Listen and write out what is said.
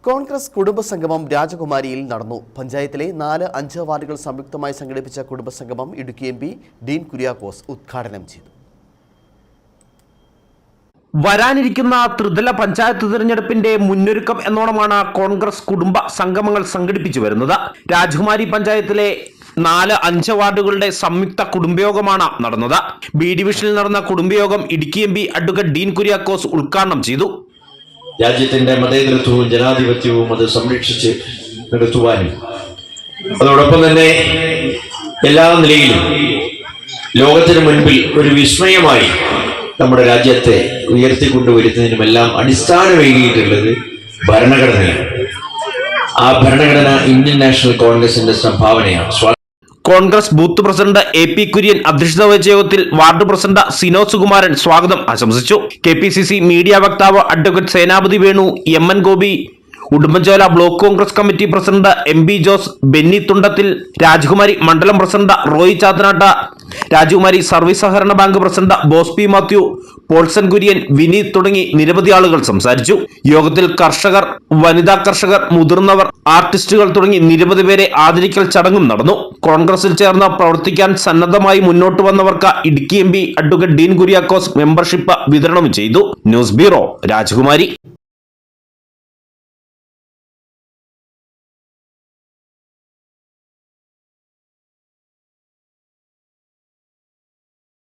കോൺഗ്രസ് കുടുംബസംഗമം രാജകുമാരിയിൽ നടന്നു. പഞ്ചായത്തിലെ 4-5 വാർഡുകൾ സംയുക്തമായി സംഘടിപ്പിച്ച കുടുംബസംഗമം ഇടുക്കി എം.പി. ഡീൻ കുര്യാക്കോസ് ഉദ്ഘാടനം ചെയ്തു. വരാനിരിക്കുന്ന ത്രിതല പഞ്ചായത്ത് തിരഞ്ഞെടുപ്പിന്റെ മുന്നൊരുക്കം എന്നോണമാണ് കോൺഗ്രസ് കുടുംബ സംഗമങ്ങൾ സംഘടിപ്പിച്ചു വരുന്നത്. രാജകുമാരി പഞ്ചായത്തിലെ 4-5 വാർഡുകളുടെ സംയുക്ത കുടുംബയോഗമാണ് നടന്നത്. ബി ഡിവിഷനിൽ നടന്ന കുടുംബയോഗം ഇടുക്കി എം.പി. അഡ്വക്കേറ്റ് ഡീൻ കുര്യാക്കോസ് ഉദ്ഘാടനം ചെയ്തു. രാജ്യത്തിന്റെ മതേതരത്വവും ജനാധിപത്യവും അത് സംരക്ഷിച്ച് നിർത്തുവാനും അതോടൊപ്പം തന്നെ എല്ലാ നിലയിലും ലോകത്തിന് മുൻപിൽ ഒരു വിസ്മയമായി നമ്മുടെ രാജ്യത്തെ ഉയർത്തിക്കൊണ്ടുവരുന്നതിനുമെല്ലാം അടിസ്ഥാനമേകിയിട്ടുള്ളത് ഭരണഘടനയാണ്. ആ ഭരണഘടന ഇന്ത്യൻ നാഷണൽ കോൺഗ്രസിന്റെ സംഭാവനയാണ്. Congress booth president A P. Kurian അധ്യക്ഷത വഹിച്ച യോഗത്തിൽ വാർഡ് പ്രസിഡന്റ് സിനോ സുകുമാരൻ സ്വാഗതം ആശംസിച്ചു. കെ.പി.സി.സി മീഡിയ വക്താവ് advocate Senapathi Venu, M N. Gopi, Udumbanchola block Congress committee president M B. Jose, Benny Thundathil, Rajakumari മണ്ഡലം പ്രസിഡന്റ് റോയ് ചാത്തനാട്ട്, രാജകുമാരി സർവീസ് സഹകരണ bank president Bose P Mathew, Paulson Kurian, Vineeth തുടങ്ങി നിരവധി ആളുകൾ സംസാരിച്ചു. യോഗത്തിൽ കർഷകർ, വനിതാ കർഷകർ, മുതിർന്നവർ, ആർട്ടിസ്റ്റുകൾ തുടങ്ങി നിരവധി പേരെ ആദരിക്കൽ ചടങ്ങും നടന്നു. കോൺഗ്രസിൽ ചേർന്ന് പ്രവർത്തിക്കാൻ സന്നദ്ധമായി മുന്നോട്ട് വന്നവർക്ക് Idukki MP. Advocate Dean Kuriakose membership വിതരണം ചെയ്തു. ന്യൂസ് ബ്യൂറോ, രാജകുമാരി.